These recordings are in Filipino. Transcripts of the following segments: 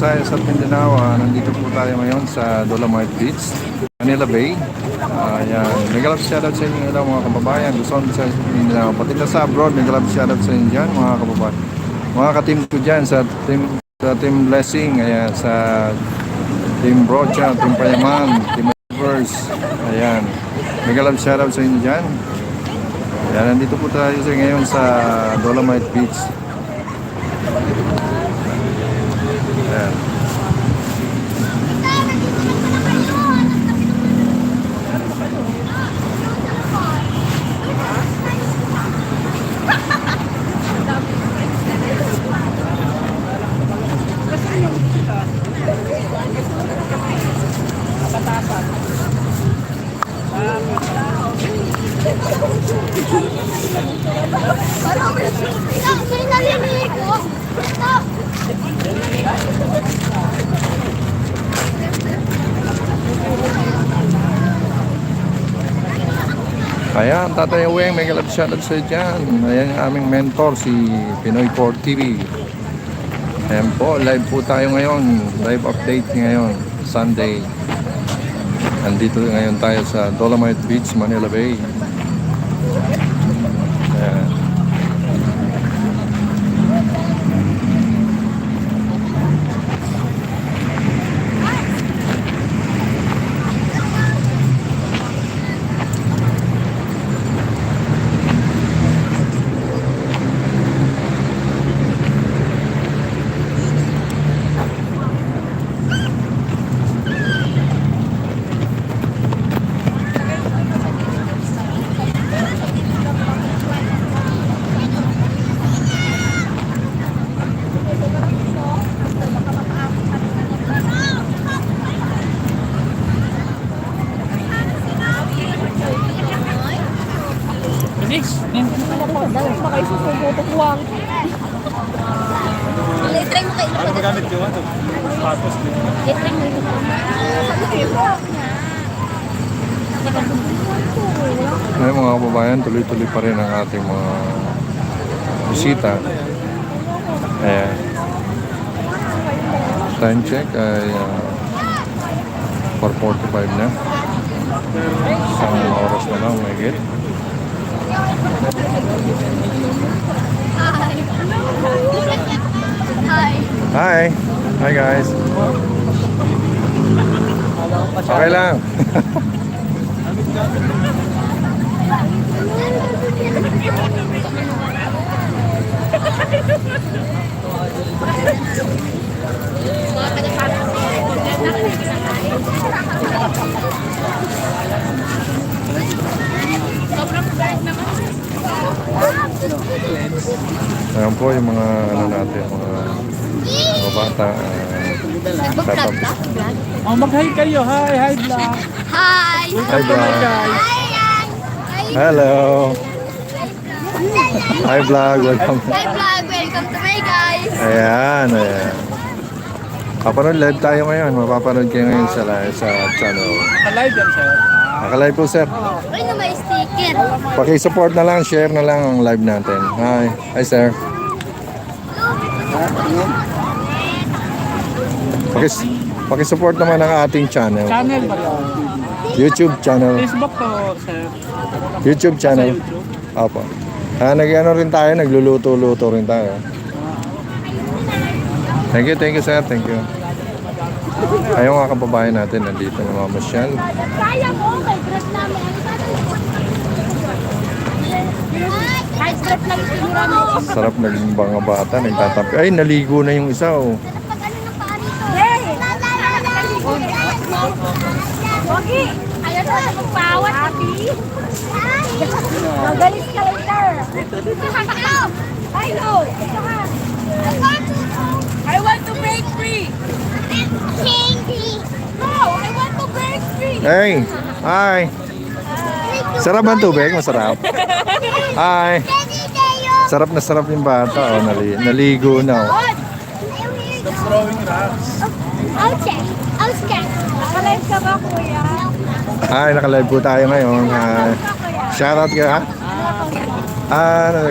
Visayas at Mindanao. Nandito po tayo ngayon sa Dolomite Beach, Manila Bay. Ayan. Mega love shoutout sa inyo lang mga kababayan. Luzon, Visayas at Mindanao. Pati na sa abroad, mega love shoutout sa inyo dyan mga kababayan. Mga ka-team ko dyan sa team Blessing, ayan, sa Team Brocha, Team Payaman, Team Universe. Ayan. Mega love shoutout sa inyo dyan. Ayan, nandito po tayo ngayon sa Dolomite Beach. Ayan. Ayan, Tatay Uweng, mega love shoutout sa dyan. Ayan ang aming mentor, si Pinoy Port TV. Ayan po, live po tayo ngayon. Live update ngayon, Sunday. Nandito ngayon tayo sa Dolomite Beach, Manila Bay. Ayan. Letring mo kayo. Ano magamit yun? Patos din. Letring mo yun. Ngayon mga kababayan, tuloy-tuloy pa rin ang ating mga bisita. Ayan. Time check ay 4:45 na. Isang oras na lang, may get. Hi. Hi! Hi guys! Okay lang. Ayan po yung mga ano natin, mga bata. Nag-vlog ka? Oh, mag-hi kayo. Hi, vlog. Hi. Hi vlog! Guys. Hello! Hi vlog! Welcome! Hi vlog. Welcome to my guys. Ayan, ayan. Papanood live tayo ngayon. Mapapanood kayo ngayon sa channel. Alive yan, sir. Nakalive po sir. Uy, na may sticker. Paki-support na lang, share na lang ang live natin. Hi! Hi sir! Paki-support naman ang ating channel. Channel ba yun? YouTube channel. Facebook to, sir. YouTube Sa channel. YouTube. Opo. Nag-ano rin tayo, nagluluto-luto rin tayo. Thank you sir, thank you. Ayaw nga kababayan natin, nandito na mamasyal. Kaya mo, may dress namin. Kahit dress lang sinura mo. Sarap naging mga bata, nagtatapi. Ay, naligo na yung isa oh. Pag ano ng paa nito? Hey! Wagi! Ayaw na magpawat, Abi. Magalis ka later. I know. I want to break free. No, I want to break free. Hey! Hi! Sarap ang tubig? Masarap? Hi! Sarap na sarap yung bata. Oh, naligo na. Oh. Stop throwing rocks. Okay. Okay. Nakalive ka ba, kuya? Hi, nakalive po tayo ngayon. Shoutout ka ha?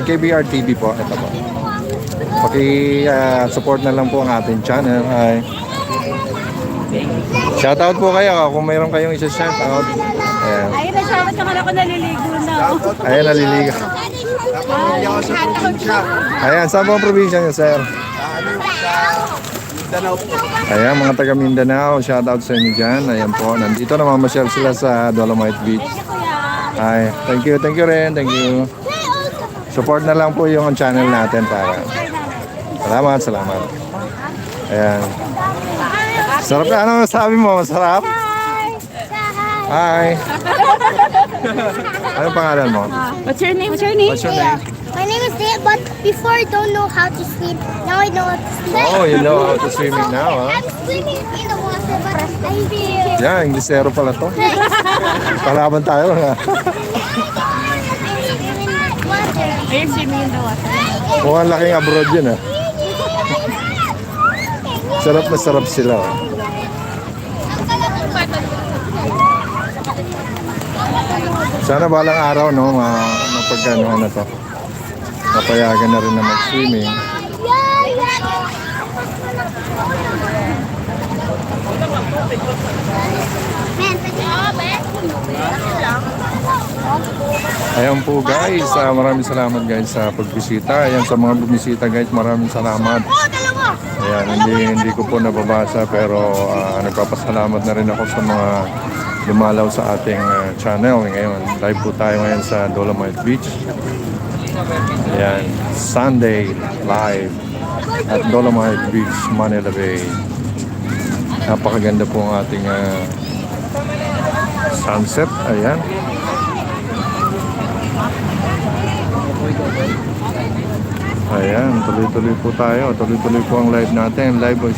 KBR TV po. Ito po. Paki-support na lang po ang ating channel. Hi. Shout out po kayo kung mayroon kayong isa-shout out. Ayan. Ayun na siya, ba't naman ako naliligo na? Ayan, naliligo. Ayan, saan po ang probinsya niyo, sir? Mindanao po. Ayan, mga taga Mindanao, shout out sa inyo dyan. Ayan po, nandito namamasyal sila sa Dolomite Beach. Ay, thank you rin, thank you. Support na lang po yung channel natin para. Salamat. Ayan. Sarap na, ano sabi mo? Masarap? Hi. Anong pangalan mo? What's your name? What's your name? What's your name? My name is Leah, but before I don't know how to swim. Now I know how to swim. Oh, you know how to swimming now, huh? I'm swimming in the water, but I feel... Yeah, Inglesero pala to. Kalaban tayo nga. Are you swimming in the water? Mukhang laking abroad yun, ah. Sarap na sarap sila, oh. Sana balang araw, no, mapagkano na to. Mapayagan na rin na mag-swimming. Ayan po guys, maraming salamat guys sa pagbisita. Ayan sa mga bumisita guys, maraming salamat. Ayan, hindi ko po nababasa pero nagpapasalamat na rin ako sa mga lumalaw sa ating channel. Ngayon, live po tayo ngayon sa Dolomite Beach. Ayan, Sunday live at Dolomite Beach, Manila Bay. Napakaganda po ang ating sunset. Ayan. Ayan, tuloy-tuloy po tayo. Tuloy-tuloy po ang live natin. Live and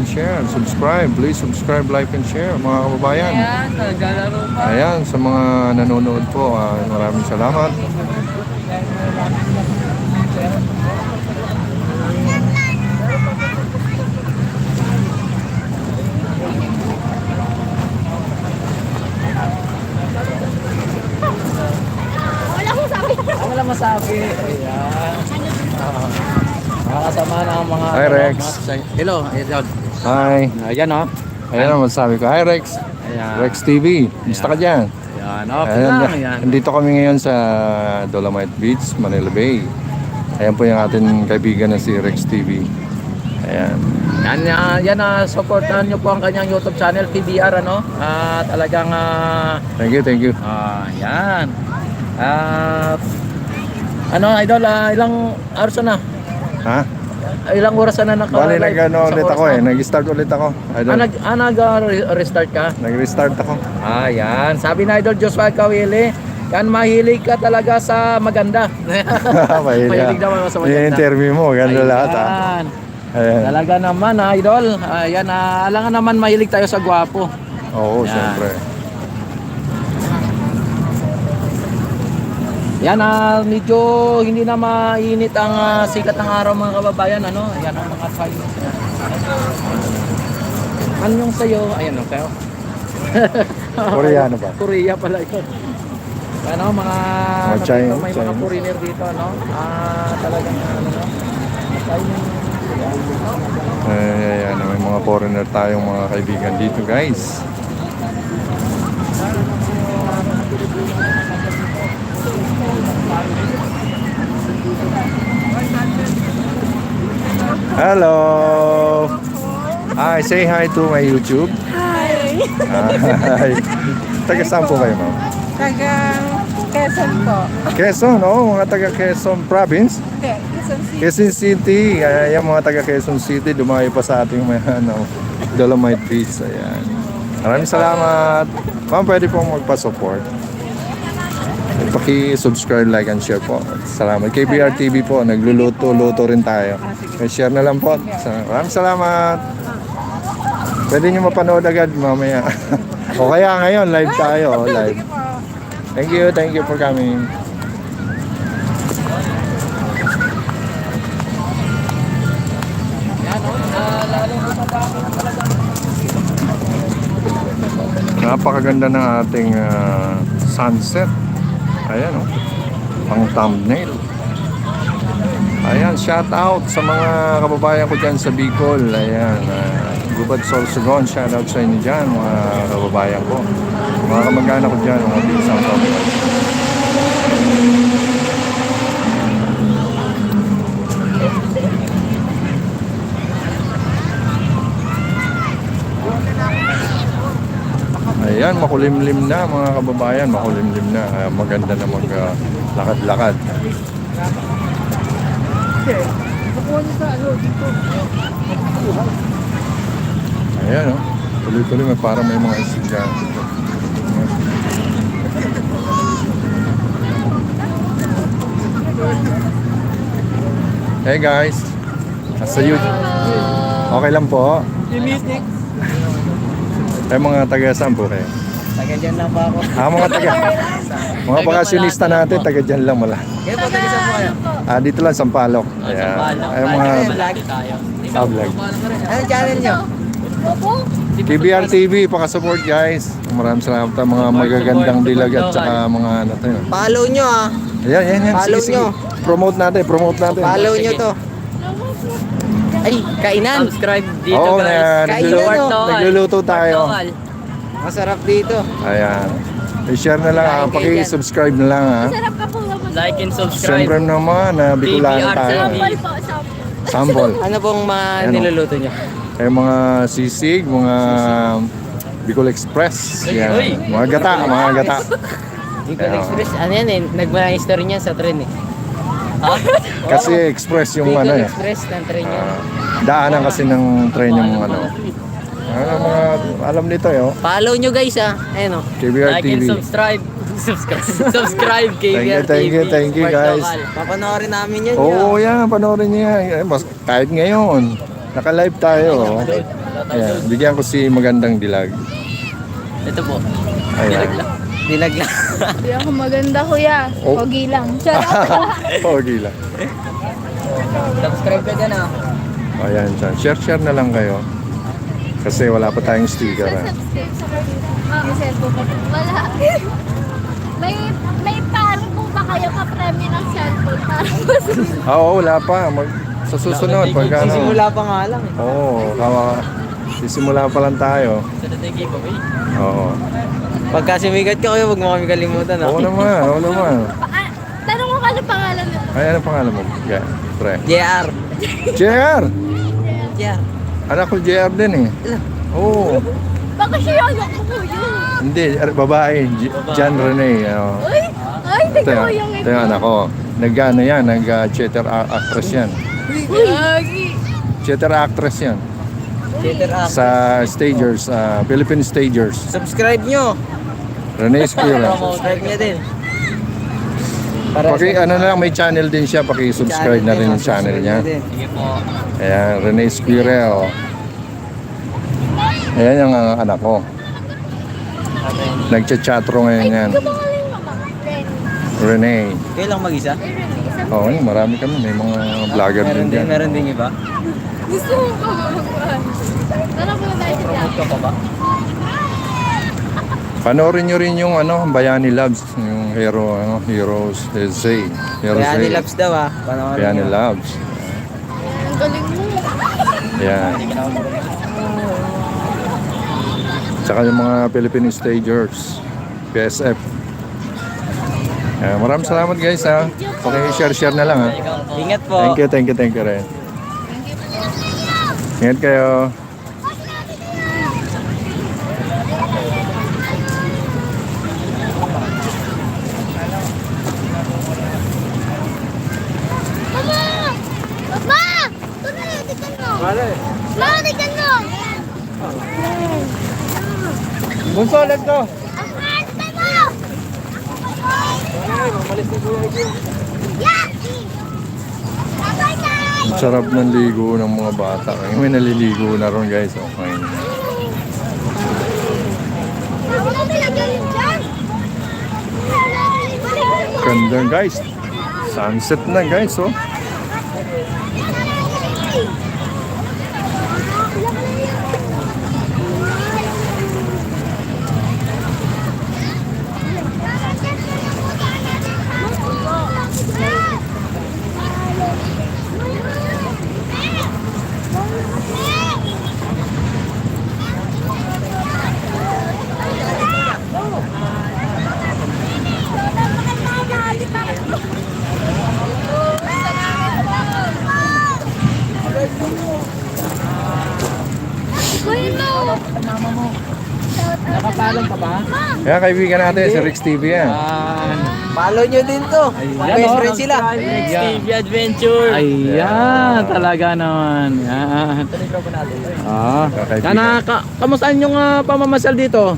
share, subscribe. Please subscribe, like and share mga kababayan. Ayan, naglalaro pa. Ayan, sa mga nanonood po, maraming salamat. Wala masabi. Ayan. Makakasama na ang mga... Hi, Rex. Hello, ayan. Hi. Ayan o. Ayan ang masabi ko. Hi Rex. Ayan. Rex TV. Gusto ka dyan? Ayan, okay Ayan, lang. Ayan. Nandito kami ngayon sa Dolomite Beach, Manila Bay. Ayan po yung ating kaibigan na si Rex TV. Ayan. Yan, supportahan nyo po ang kanyang YouTube channel, TBR, ano? Talagang, Thank you. yan. Ano, idol, ilang oras na? Ha? Ilang oras na naka-live? Bali, nag-ano Isang ulit oras ako na? Nag-start ulit ako. Idol. Nag-restart ka? Nag-restart ako. Yan. Sabi na Idol Joshua Kawili, yan, mahilig ka talaga sa maganda. Mahilig naman sa maganda. Yung interview mo, ganda lahat ha. Ayan. Ayan. Talaga naman, Idol. Ayan, alangan naman mahilig tayo sa gwapo. Oo, Yan. siyempre. Yan, medyo hindi na mainit ang sikat ng araw mga kababayan, ano? Yan ang mga finals na. Ano yung sayo? Ayan ang sayo. Koreano ba? Korea pala yun. Ano, mga China, may mga Chinese. foreigner dito, ano? Talagang ano, Ayan, may mga foreigner tayong mga kaibigan dito guys. Hello. Hi, say hi to my YouTube. Hi! Hi. Taga saan po kayo, ma'am? Tagang Quezon po. Quezon, oh, mga taga Quezon Province. Hindi, Quezon City. Quezon City. Ayan, mga taga Quezon City, dumayo pa sa ating Dolomite Beach. Ayan. Maraming salamat. Ma'am, pwede pong magpa-support. Paki-subscribe, like, and share po. Salamat. KBR TV po, nagluluto-luto rin tayo. Share na lang po. Maraming salamat. Pwede nyo mapanood agad mamaya. O kaya ngayon, live tayo. Live. Thank you for coming. Napakaganda ng ating sunset. Ayan, oh. Pang thumbnail. Ayan, shout out sa mga kababayan ko dyan sa Bicol. Ayan, Gubad Sorsogon, shoutout sa inyo dyan, mga kababayan ko. Mga kamag-anak ko dyan, mga bigsang topic. Ayan, makulimlim na mga kababayan, makulimlim na. Maganda na mag-lakad-lakad. Ayan, oh. Tuloy-tuloy, parang may mga estudyante. Hey guys, nasa YouTube. Okay lang po. Mga taga saan po kayo? Taga dyan lang ba ako? Mga bakasyonista natin, taga dyan lang mula. Kaya po, taga saan po kayo? Dito lang, Sampaloc. Ayan. Ay, mga vlog. Ano channel nyo? KBR TV, pakasupport guys. Maraming salamat sa mga magagandang dilag at saka mga ano to yun. Follow nyo ah. Ayan. Follow Sige. nyo. Promote natin. Follow nyo to. Ay, kainan. Subscribe dito Oo, guys. nagluluto tayo. Masarap dito. Ayan. I-share na lang, paki-subscribe na lang ha. Sarap ka po. Like and subscribe. Siyempre naman, Bicolano BBR tayo. Sample po, sample. Sample. Ano pong Ano? niluluto nyo? Ay mga sisig, mga Bicol Express. Yan. Mga gata. Bicol Ayan. Express. Ano yan eh? Nagma-history niyan sa tren eh. Kasi express yung Bicol ano eh. Express ng tren yan. Daanan kasi ng train yung ano. Mga alam nito yo. Follow nyo guys ah. Ayun oh. KBR Like and TV. subscribe. Subscribe KBR TV. Thank you guys. Papanoorin namin yan. Oo, yan, panoorin niyo yan. Kahit ngayon, naka-live tayo. Ayan, bigyan ko si Magandang Dilag. Ito po. Ayan. Dilag lang. Hindi ako maganda, kuya. Oh. Pogi lang. Charot. Pogi lang. Subscribe ka dyan ah. Ayan, dyan. Share na lang kayo. Kasi wala pa tayong sticker. Subscribe sa may cellphone pa. Wala. may parang po ba kayo ka-premyo ng cellphone? Parang mas... Oo, wala pa. Sa susunod, pag ano. Simula pa nga lang eh. Oo, sisimula pa lang tayo. Sunod na giveaway. Oo. Pagka sumigat ka kayo, huwag mo kami kalimutan ah. Oo naman. Tanong mo ka ano pangalan nito? Ay, anong pangalan mo? Yeah, pre. JR. JR! JR. Anak ko JR din eh. Oo. Baka siya yung anak ko yun. Hindi, babae. John Rene. Ay, tignan mo yung Ito yung anak ko. Nag-ano yan, nag-theater actress yan. Lagi. Theater actress yan. JR. Sa stagers, Philippine stagers. Subscribe nyo. Rene Esquira. Subscribe nyo din. Ano na lang, may channel din siya. Paki-subscribe na rin yung channel niya. Sige po. Ayan, Rene Esquira. Oh. Ayan yung anak ko. Nagchat-chatro ngayon yan. Kapangalan mo ba? Rene. Kayo lang mag-isa? Oo, marami kami. May mga vlogger din dyan. Meron din iba? Gusto mo pa mag-run. Tara po tayo dyan. Ito pa ba? Panoorin nyo rin yung Bayani Labs, yung Heroes Say. Kaya ni Labs daw ah. Panoorin Bayani nyo. Labs. Ang galing mo. Ayan. Tsaka yung mga Philippine stagers, PSF. Ayan, maraming salamat guys ha. Paki-share na lang ha. Ingat po. Thank you rin. Ingat kayo. Mama! Mama! Tara, tignan mo. Mama, tignan mo. Bunso, let's go! Ang arte mo! Yaki! Bye-bye, guys! Ang sarap ng ligo ng mga bata. May naliligo na ron guys. Okay. Ano nilagay dyan? Ganda guys. Sunset na guys oh. mama mo. Nakapalong ka ba? Kaya kaibigan natin, si Rex TV yan. Follow nyo din to. Best friend sila. Next TV Adventure. Ayan, talaga naman. Yan. Kana, kamusta yung pamamasyal dito?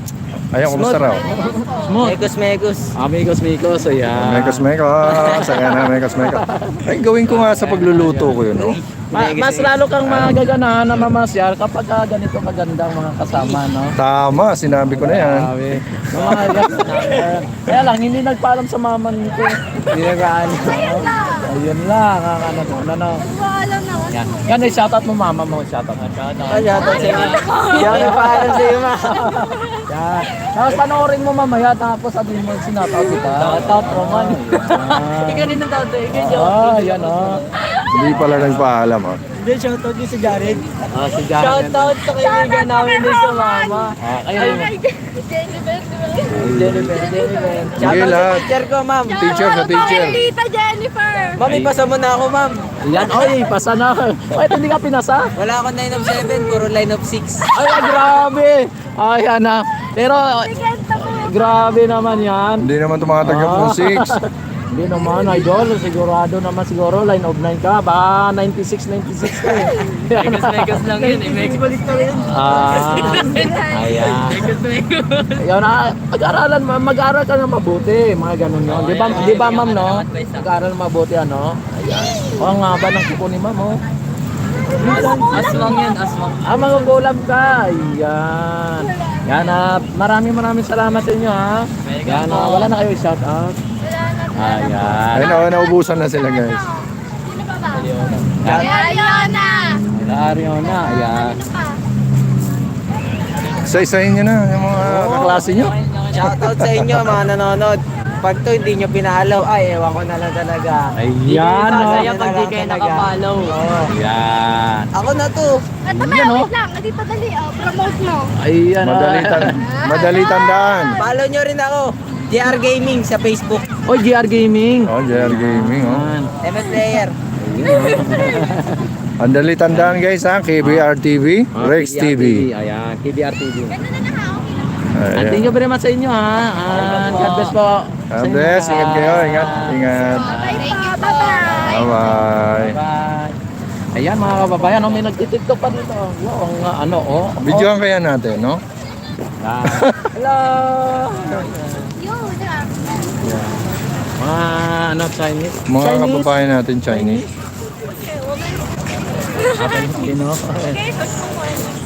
Ayun, kumusta raw? Smooth. Megos. Amigos, ayan. Mekos. Saka na, Mekos. Ay, gawin ko nga sa pagluluto ko yun, no? Mas lalo kang magaganahan na mamasyal kapag ganito kagandang mga kasama, no? Tama, sinabi ko na yan. Grabe. Kaya lang, hindi nagpaalam sa mama nito. Hindi nag-ano. Ayun lang, ano. Wala na. Yan. Yan, shoutout mo mama mo. Shoutout mo. Shoutout sa inyo. Hindi ako nagpaalam sa iyo, ma. Yan. Tapos panoorin mo mamaya, tapos sabihin mo, sinataw kita. Shoutout, Roman. Ikaw rin ang tao to. Ikaw yung Yan o. Hindi pala nagpaalam, ah. Hindi, shoutout din si Jared. Si Jared. Shoutout sa kaibigan namin din sa mama. Jennifer. Sige Shoutout sa lahat. teacher ko, ma'am. Teacher sa teacher. Tita Jennifer. Ma'am, ipasa mo na ako, ma'am. Yan, oy, pasa na. Ay, hindi ka pinasa? Wala akong 9 of 7, puro line of 6. Ay, grabe. Ay, na. Pero, grabe naman yan. Hindi naman tumatanggap ng 6. Hindi naman, idol. Sigurado naman siguro, line of 9 ka. Ba, 96 ka eh. Megas lang yun. Megas balik na rin. Ayan. Megas. Yan na, mag-aaral ka na mabuti, mga ganun yun. Di ba ma'am, no? Mag-aaral mabuti, ano? Ayan. O, ang haba ng kuko ni ma'am, oh. Aswang yan, aswang. Mga gulam ka. Ayan. Yan, maraming salamat sa inyo, ha. Yan, wala na kayo shout out. Ayan. Ayun, naubusan na sila, guys. Sino pa ba? Yan. Ariana. Ariana, ayan. Isa-isahin nyo na yung mga kaklase nyo. Shoutout sa inyo, mga nanonood. Pag to hindi nyo pinalaw, ay, ewan ko na lang talaga. Ayan, no. Masaya pag di kayo nakapalaw. Ayan. Ako na to. Ito Yan, kaya, oh. wait lang. Dito dali, promote mo. Ayan, Madali tandaan. Follow nyo rin ako. JR Gaming sa Facebook. Oy, GR Gaming. Oh, JR Gaming, oh. Ayan. ML Player. Ang dali tandaan, guys, ha? KBR TV, Rex TV. Ayan, KBR TV. Ayan. Thank you very much sa inyo, ha. God bless po. God bless. Ingat kayo. Ingat. Thank you, bye-bye. Bye-bye. Bye. Ayan, mga kababayan, may nagtitiktok pa dito. Yung ano, oh. Videoan kaya natin, no? Hello. Yun, Mga ano, Chinese. Mga kababayan natin Chinese. Filipino.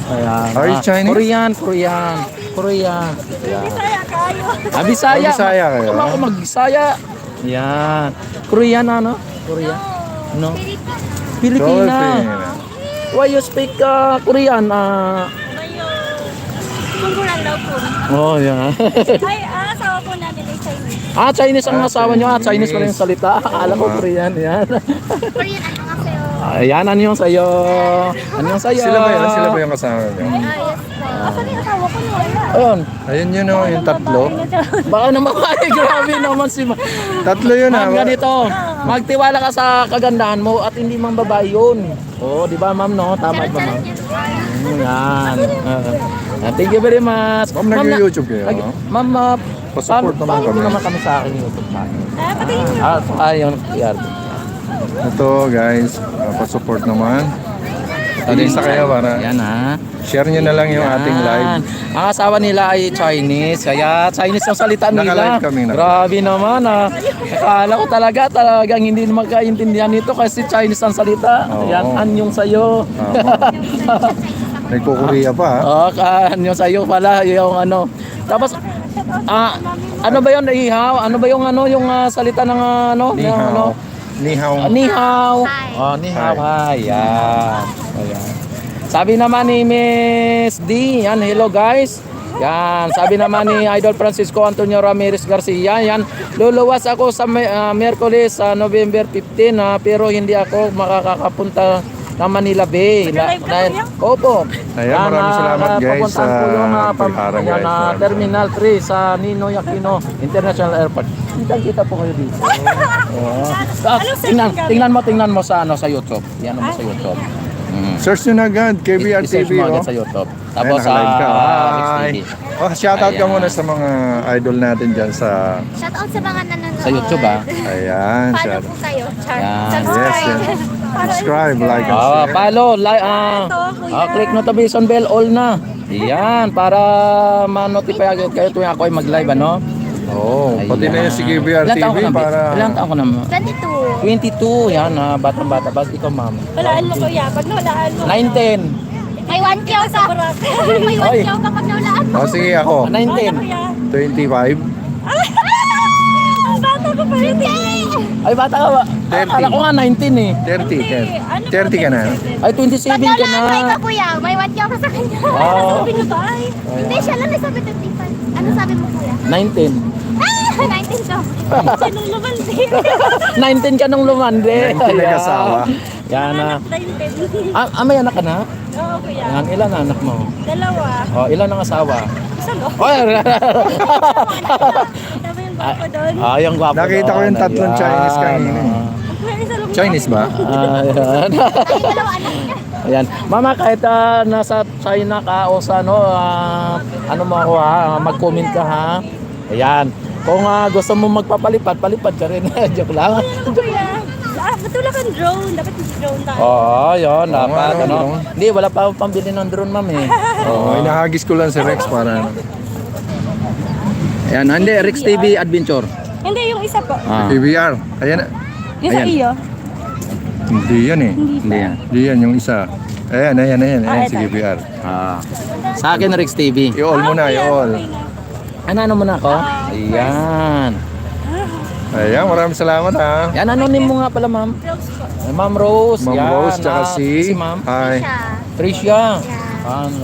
Ayan. Are you Chinese? Korean. Ayan. Bisaya. Bisaya kayo, Ako ha? mag-Bisaya. Ayan. Korean ano? Korean. No. Filipina. Why you speak Korean? Munggulan daw po. Oh, yeah. Ay, asawa po namin ay Chinese. Chinese ang asawa nyo. Chinese pa rin yung salita. Akala ko Korean. Yan. Korean, ano nga sa'yo? Ayan, ano yung sa'yo? Ano yung sa'yo? Sila ba yung kasama nyo? Yes po. Asan yung asawa ko? Wala. Ayun. Ayun yun, no? Yung tatlo. Baka naman ay grabe naman si Tatlo yun, ha? Ma'am, ganito. Magtiwala ka sa kagandahan mo at hindi mang babae yun. Oo, di ba ma'am, no? Tama ba ma'am? Yan. Thank you very much. Ma'am, nag-YouTube kayo, no? Ma'am, Pa-support naman paano kami. naman kami sa akin yung YouTube channel? Patingin niyo. Ayun, PR. Ito, guys. Pa-support naman. Alisa kayo para Yan ha. share nyo na lang yung ating live. Ang asawa nila ay Chinese, kaya Chinese ang salita nila. Naka-live kami, Grabe naman ah. Akala ko talagang hindi magkaintindihan nito kasi Chinese ang salita. Oo. Yan, anyong sayo. Nagkukuria pa, ha? Anyong sayo pala, yung ano. Tapos, ano ba yun, ihaw? Ano ba yung ano, yung salita ng ano? Ni Yung, ano? hao. Ni hao. Ni hao. Hi. Ni hao. Ayan. Ayan. Sabi naman ni Miss D, yan, hello guys. Yan, sabi naman ni Idol Francisco Antonio Ramirez Garcia, yan, luluwas ako sa Miyerkules sa November 15, pero hindi ako makakapunta ng Manila Bay. Opo. Ayan, maraming salamat, guys, papuntahan ko sa yung pagharang, yan, guys. Terminal 3 sa Ninoy Aquino International Airport. Kita po kayo dito. Tingnan mo sa ano sa YouTube. Yan mo sa YouTube. Search nyo na agad, KBR I-search TV. mo agad Oh. sa YouTube. Ayan, Tapos sa nakalive ka. Rex Hi. TV. Oh, shoutout ka Ayan. muna sa mga idol natin dyan sa... Shoutout sa mga nanonood. Sa YouTube ah. Ayan, Follow shout. po kayo. Char. Yan. Subscribe. Yes, yes. Subscribe, like, and Ah, share. follow, like, click notification bell all na. Yan, para ma-notify agad kayo tuwing ako ay mag-live, ano? Oh, pati na yun si KBR Ilan taon TV ka na, para... Ilan taon ka na? 22. 22, yan, batang-bata. Bakit ikaw, ma'am? Walaan mo kuya. Pag nawalaan mo. 19. May 1K ka. May 1K ka kapag naulaan mo. Oh, sige ako. 19. Kuya. 25. Ang bata ko pa rin. Ay, bata ka ba? 30. Akala ko nga 19 eh. 30 ka. 30 ka na. Ay, 27 Pag ka na. naulaan mo ka kuya, may 1K ka sa kanya. Oo. Sabi niyo ba ay? Hindi, siya lang nagsabi 25. Ano sabi mo kuya? 19. 19 ka. Sinong lumandi? 19 ka nung lumande. 19 na Ayan. kasawa. Yan na. 19. May anak ka na? Oo kuya. Yan, ilan ang anak mo? Dalawa. Oh, ilan ang asawa? Isa lang. Oh, Sabi yung bako doon. yung gwapo. Nakita ko yung doon. tatlong Ayan. Chinese kanina eh. Isa lang. Chinese ba? Ayan. Ay, dalawa anak niya. Ayan. Mama, kahit nasa China ka o sa ano mo ako ha, mag-comment ka ha. Ayan. Kung gusto mo magpapalipad, palipad ka rin. Joke lang. Ano kuya? Matulak ang drone. Dapat yung drone tayo. Oo, yun. Oo nga, Dapat, no, ano. drone. Hindi, wala pa akong pambili ng drone, ma'am eh. Oo, inahagis ko lang si Rex para... Ayan, hindi. Rex TV Adventure. Hindi, yung isa po. KBR. Ayan. Yung sa Ayan. iyo. Hindi yan eh. Hindi yan. Hindi yan yung isa. Ayan, ayan si ito. KBR. Sa akin, Rex TV. I-all mo na, i-all. Ano mo na ako? Ayan. Ayan, maraming salamat ha. Yan, anonym mo nga pala, ma'am. Ma'am Rose. Ma'am yan, Rose, tsaka si... ma'am. Hi. Siya. Tricia.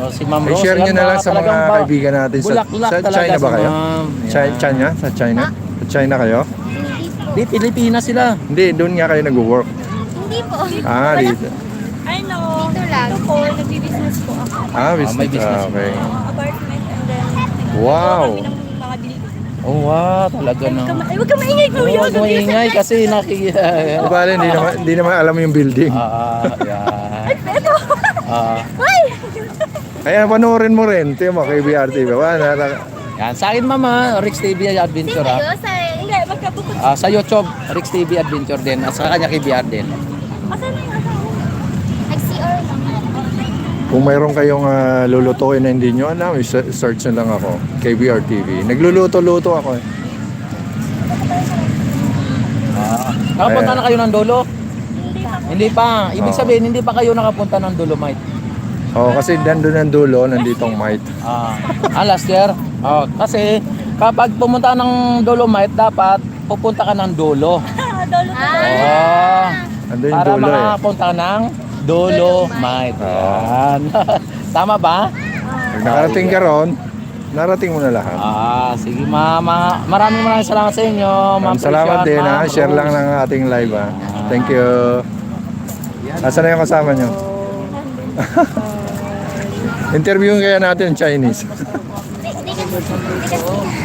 Si Ma'am Rose. I-share nyo yan, na lang sa mga talagang kaibigan natin sa, Bulaklak sa talaga China ba si kayo? ma'am. Yan. China? Sa China? Sa China kayo? Hindi po. Di, Pilipinas sila. Hindi, doon nga kayo nag-work. Hindi po. Ah, dito. I know. Dito lang. Ito po, nagbi-business po ako. Ah, business. may business. Okay. Apartment and then Wow. kami ng mga delivery. Oh, wow. Talaga na. Ay, huwag ka maingay kuya. Huwag mo ingay kasi Di ba, hindi naman alam yung building. Yan. Ay! Kaya panoorin mo rin. Tiyo mo, KBR TV. Yan. Sa akin, mama, Rex TV Adventure. Seryoso? Hindi, magkabukod. Sa YouTube, Rex TV Adventure din. At sa kanya, KBR din. Asan na yung asawa? Nag-CR lang. Kung mayroon kayong lulutuin na hindi nyo alam, search nyo lang ako. KBR TV. Nagluluto-luto ako eh. Nakapunta na kayo ng Dolo? Hindi pa. Ibig Oo. sabihin, hindi pa kayo nakapunta ng Dolomite. Oh, kasi nandun ang dulo, nanditong might. Last year? Kasi kapag pumunta ng Dolomite, dapat pupunta ka ng Dolo. Dolo ka. Nandun yung Para dulo eh. makapunta ng Dolomite. Yan. Tama ba? Pag nakarating ka ron, narating mo na lahat. Sige mama. Maraming salamat sa inyo. Ma'am Salamat Priscian, din ha. Ma'am Share lang Rose. ng ating live ha. Thank you. Asan na yung kasama nyo? Interviewin kaya natin Chinese.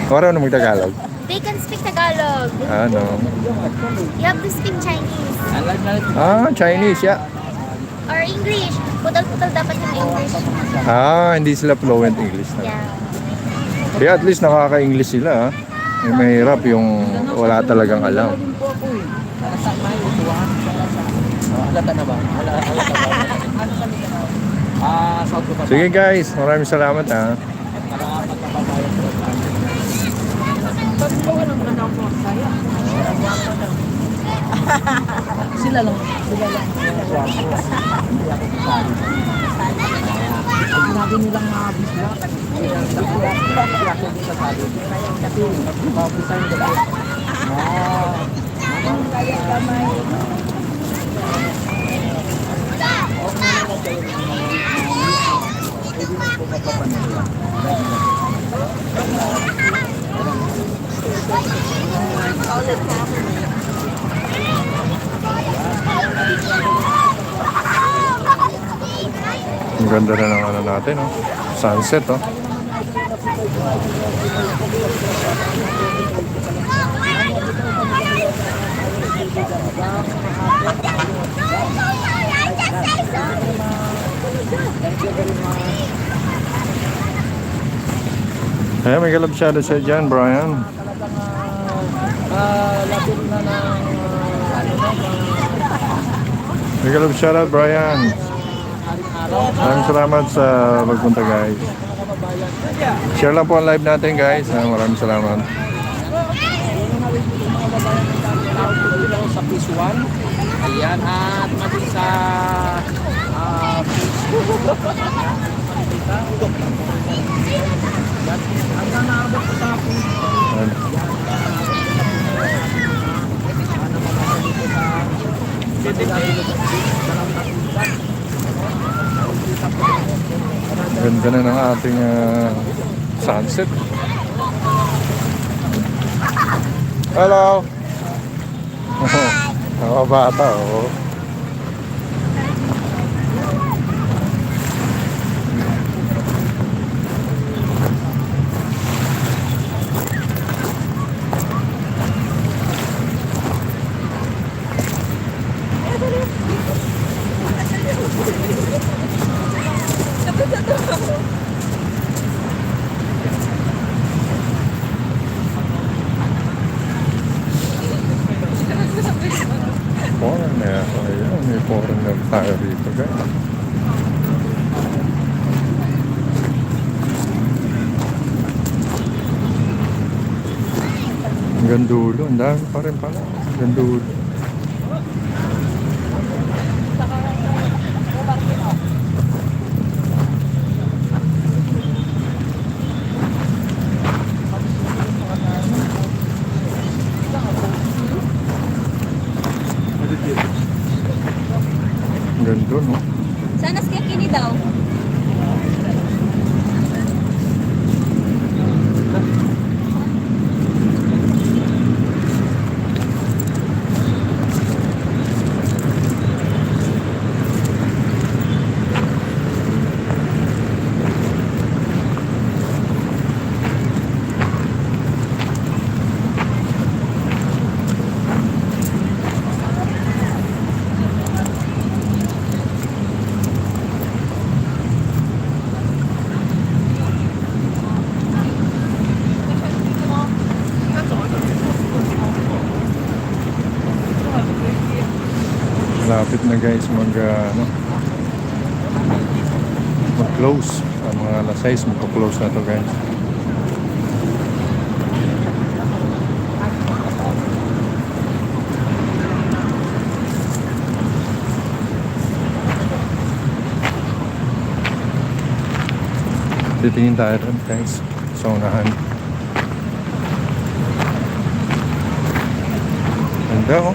Wala na mag-Tagalog. They can speak Tagalog. Ano? You have to speak Chinese. Chinese, yeah. Or English. Putol-putol dapat yung English. Hindi sila fluent English. Yeah. Kaya at least nakaka-English sila ha. Mahirap yung wala talagang alam. Halata na ba? Halata ba? South Coast. Sige guys, maraming salamat ha. Sila lang. Sinabi nilang bisla. Kasi mabisa yung gabi. Ang ganda na ng ano natin, oh. Sunset, oh. Ayan, may galap shoutout sa dyan, Brian. Lapit na ng May galap shoutout, Brian. Maraming salamat sa pagpunta, guys. Share lang po ang live natin, guys. Maraming salamat. sa Phase 1. Ayan, at maging sa Facebook. Hanggang naabot ko sa Ganda na ng ating sunset. Hello! Mga bata, oh. Foreigner. Ayan, may foreigner tayo dito, guys. Hanggang dulo. Ang dami pa rin pala. Hanggang dulo. Hanggang doon, no? Sana siya kini daw. Lapit na, guys, mag-close. Ang mga alas 6 mag-close na to, guys. Titingin tayo rin, guys, sa unahan. Ganda, oh.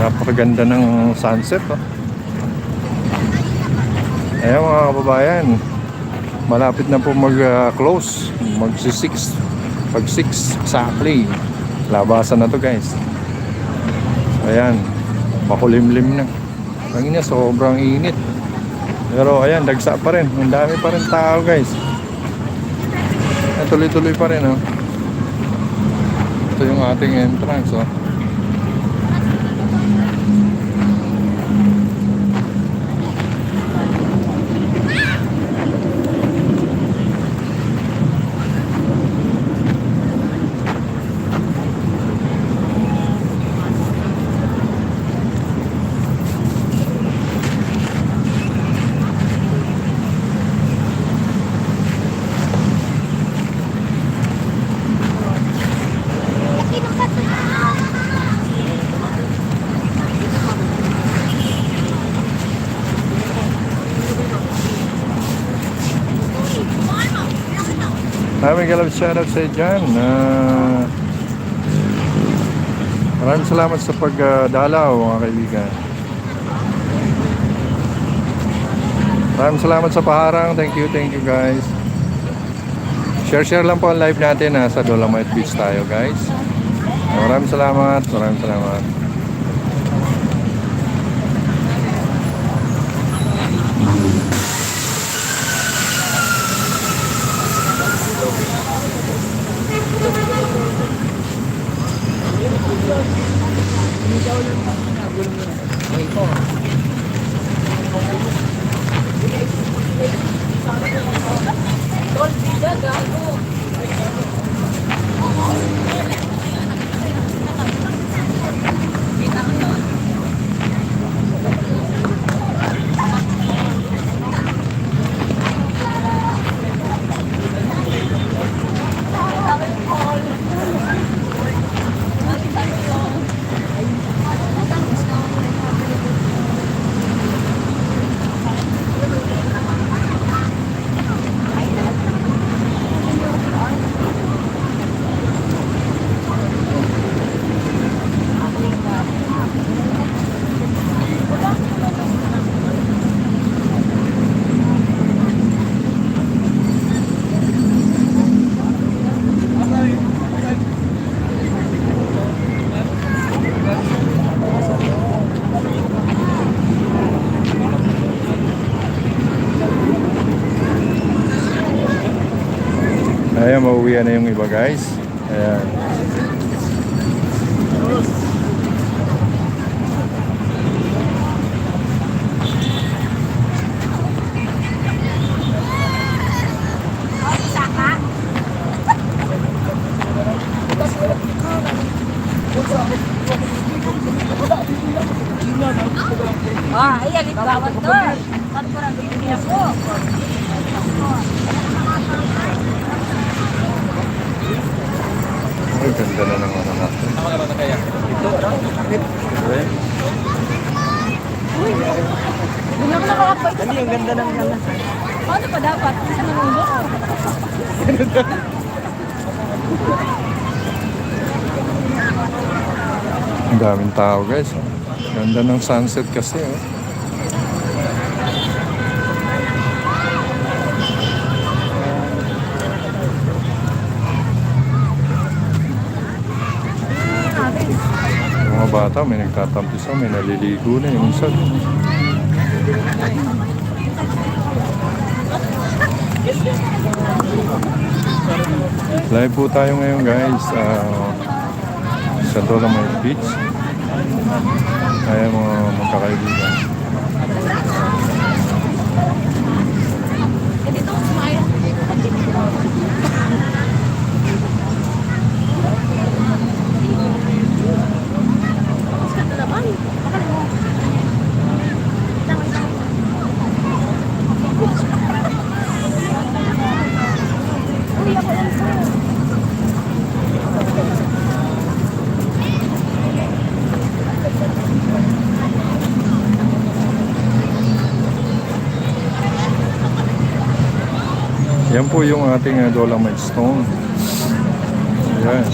Napakaganda ng sunset, oh. Ayan, mga kababayan, malapit na po mag-close, mag-6, pag 6 exactly, labasan na to, guys. Ayan, makulimlim na. Ang ina, sobrang init, pero ayan, dagsa pa rin, ang dami pa rin tao, guys. Tuloy-tuloy pa rin, oh. Ito yung ating entrance, oh. Mega love shoutout sa iyo dyan. Maraming salamat sa pagdalaw mga kaibigan. Maraming salamat sa paharang. Thank you guys. Share lang po ang live natin. Sa Dolomite Beach tayo guys. Maraming salamat. Ayan, mauwian na yung iba guys. Ayan. Ayan, ito bawat doon. Ba't ko lang bibigyan ako? Ay, ganda na ng ano natin. Hindi ako nakakapay. Hindi, ang ganda ng ganda. Paano pa dapat? Isa na mundo? Ang daming tao guys. Ganda ng sunset kasi. Yung mga bata may nagtatampisa, may naliligo na yung isa. Live po tayo ngayon guys sa Dolomite Beach. Ayan mga magkakaibigan. Yan po yung ating Dolomite Stone. Ayan.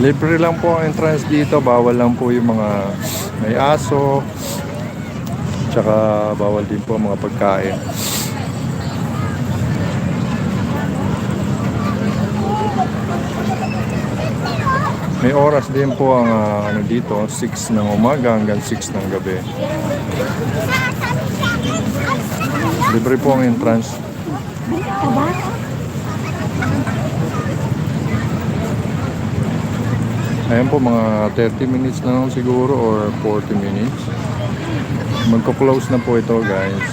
Libre lang po ang entrance dito, bawal lang po yung mga may aso, tsaka bawal din po ang mga pagkain. May oras din po ang ano dito, 6 ng umaga hanggang 6 ng gabi. Libre po ang entrance. Ayan po, mga 30 minutes na lang siguro or 40 minutes. Magko-close na po ito, guys.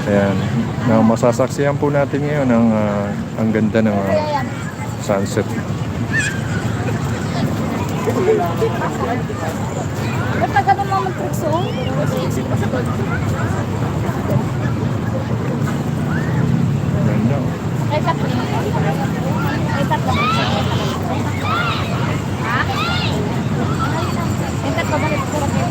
Ayan. Na masasaksihan po natin ngayon ang ganda ng sunset. Ba't na ganun mga mag-tricks oh? Ganda. Ay, tatlo. Ay, tatlo. Ha? Ay, tatlo. Balik ko lang kayo.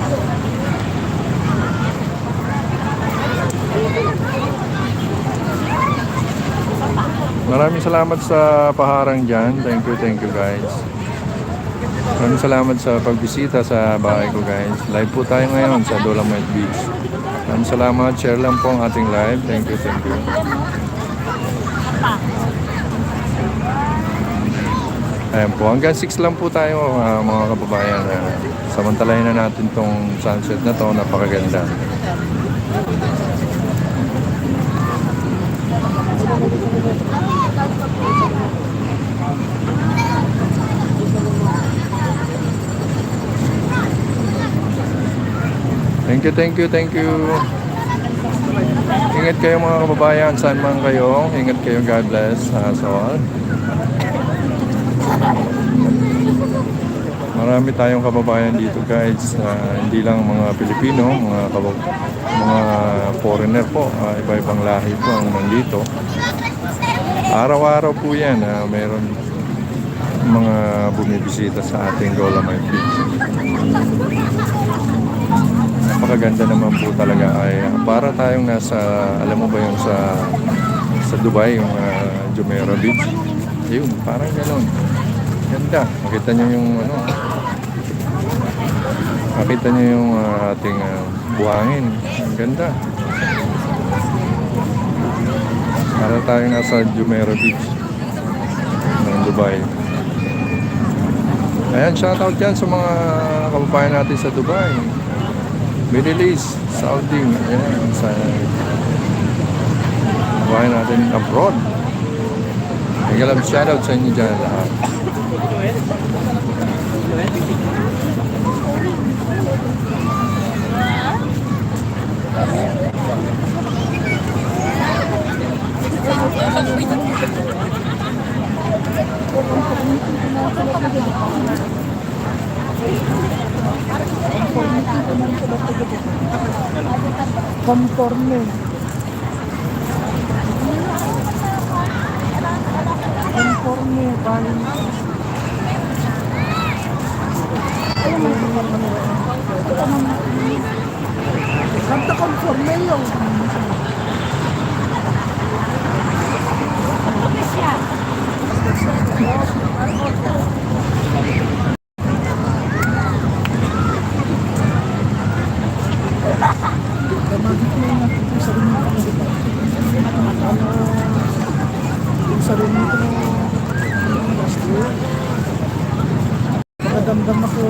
Maraming salamat sa paharang dyan. Thank you guys. Maraming salamat sa pagbisita sa bahay ko, guys. Live po tayo ngayon sa Dolomite Beach. Maraming salamat. Share lang po ang ating live. Thank you. Ayan po. Hanggang 6 lang po tayo, mga kababayan. Samantalahin na natin tong sunset na to. Napakaganda. Thank you. Ingat kayo mga kababayan, saan man kayo. Ingat kayo, God bless us all. Marami tayong kababayan dito, guys. Hindi lang mga Pilipino, mga foreigner po. Iba-ibang lahi po ang nandito. Araw-araw po yan. Meron mga bumibisita sa ating Dolomite Beach. Napakaganda naman po talaga. Ay para tayong nasa, alam mo ba yung sa Dubai, yung Jumeirah Beach. Ayun, parang gano'n. Ganda. Makita nyo yung makita nyo yung ating buhangin. Ang ganda. Para tayong nasa Jumeirah Beach ng Dubai. Ayan, shoutout dyan sa mga kababayan natin sa Dubai, Middle East, Saudi, ayan, sa kababayan natin abroad. Nagalang shoutout sa inyo dyan lahat. Conforme. Conforme. Kanta conforme yung. Nakadamdam ako.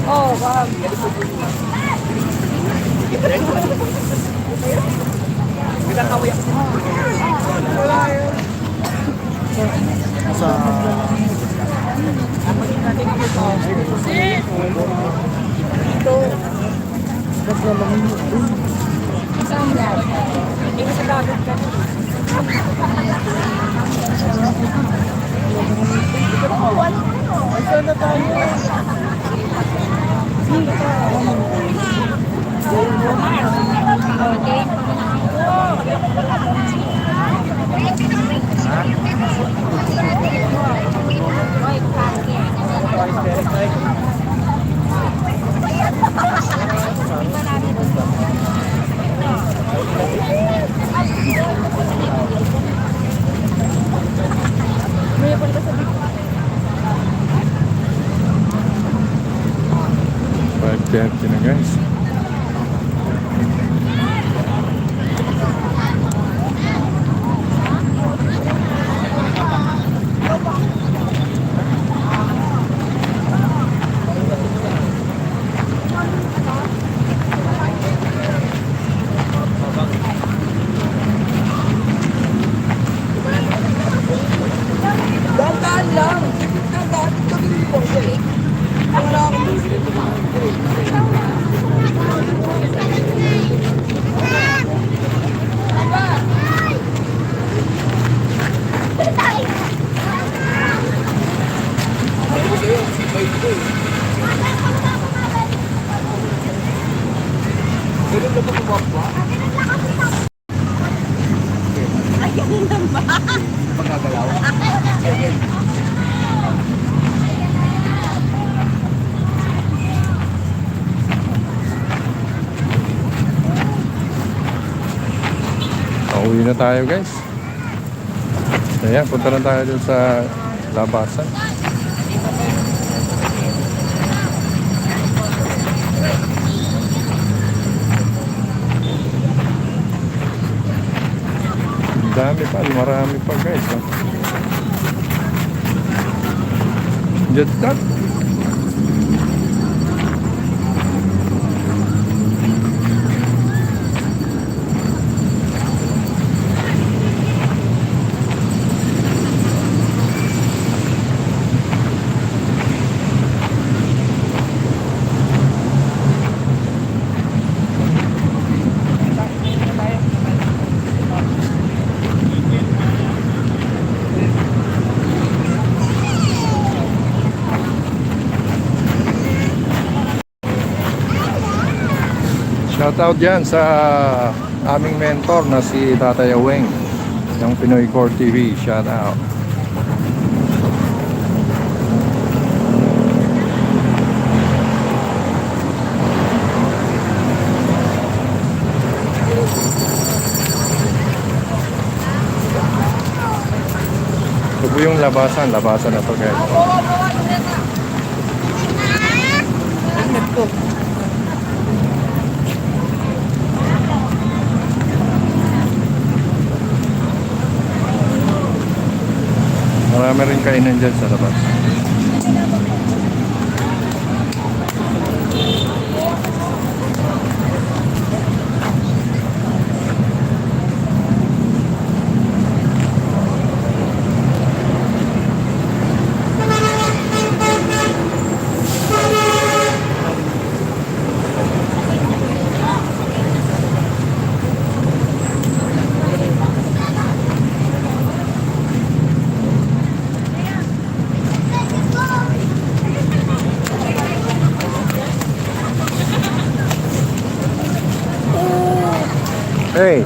Oh, wow. May punta sa 5:30 na guys. Dandan lang. Dandan kami po. Wala akong Pauwi na tayo guys. Ayan, punta na tayo dun sa labasan. Ang dami pa, marami pa guys. Oh. Jeddah. Shoutout dyan sa aming mentor na si Tatay Aweng ng Pinoy Core TV. Shoutout. Ito po yung labasan na to guys. Marami rin kainan dyan sa labas. Hey!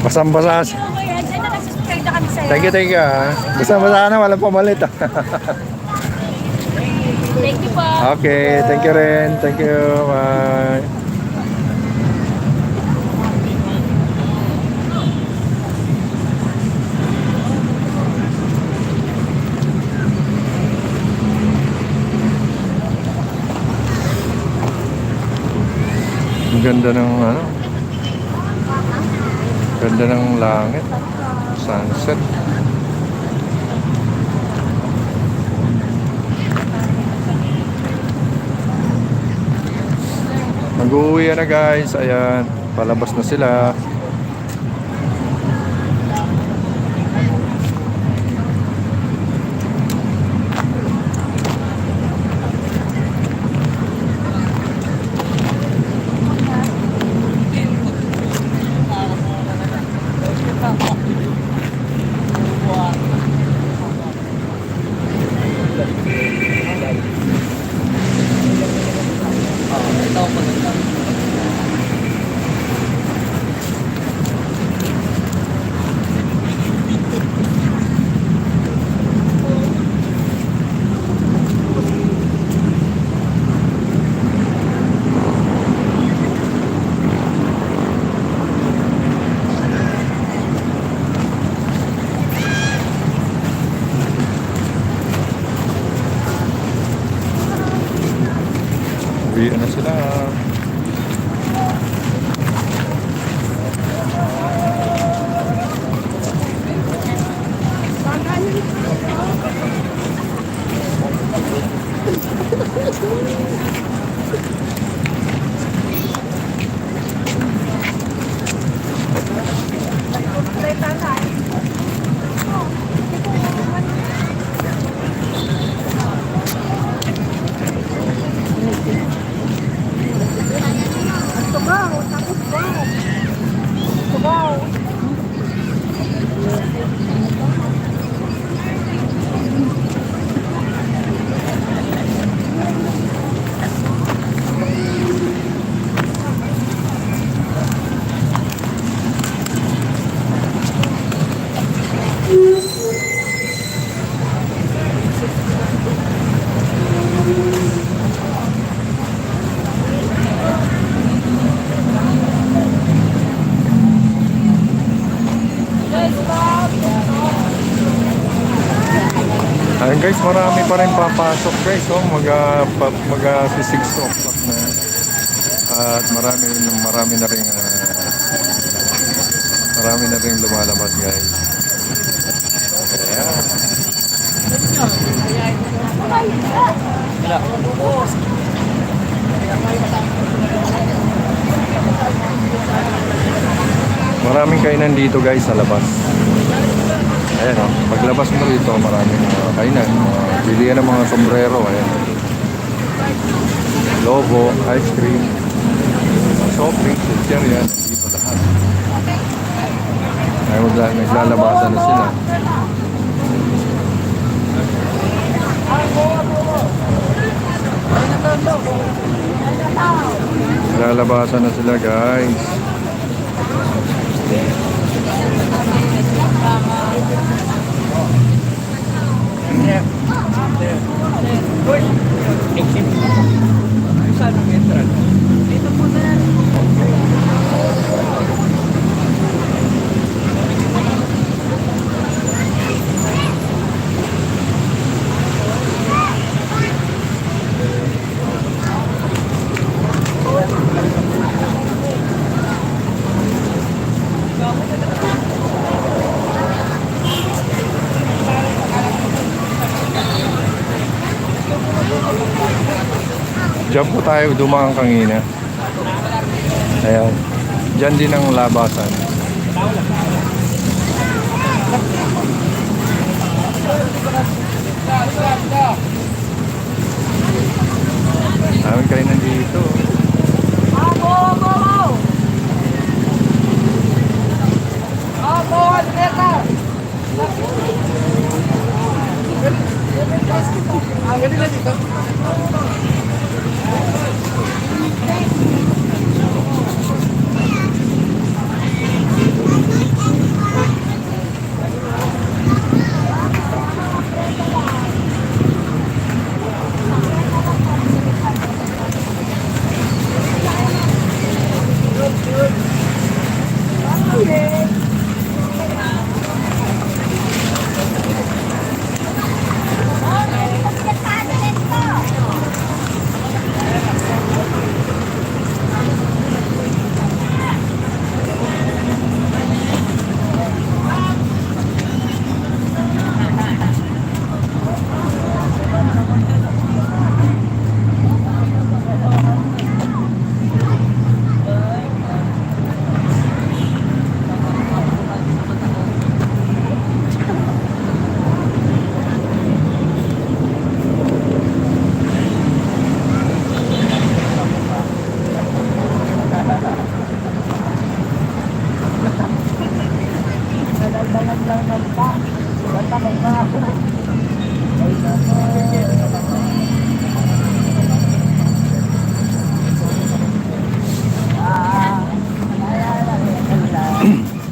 Basang-basa. Nag-subscribe na kami sa'yo. Thank you. Basang-basa na, walang pamalit. Thank you po. Okay, thank you rin. Thank you. Bye. Ang ganda ng ano? Ganda ng langit. Sunset. Mag-uwi na guys. Ayan. Palabas na sila. Uwi na sila. Ayun guys, marami pa rin papasok guys. Oh, mag 6 o'clock na. At marami na rin lumalabas guys. Ayan. Maraming kainan dito guys sa labas. Ayan o, paglabas mo rito, maraming kainan. Bilihan ng mga sombrero, ayan. Logo, ice cream, soft drinks, chicheria, dito lahat. Ay, naglalabasan na sila. Naglalabasan na sila guys. Diyan po tayo dumaan kanina. Ayan. Diyan din ang labasan. Amin kayo nandito.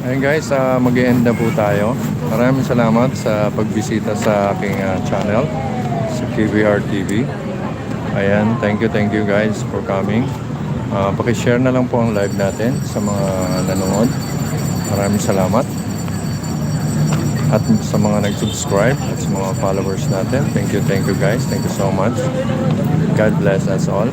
Ayun guys, mag-e-end na po tayo. Maraming salamat sa pagbisita sa aking channel, sa KBR TV. Ayan, thank you guys for coming. Pakishare na lang po ang live natin sa mga nanonood. Maraming salamat. At sa mga nag-subscribe at sa mga followers natin, thank you guys. Thank you so much. God bless us all.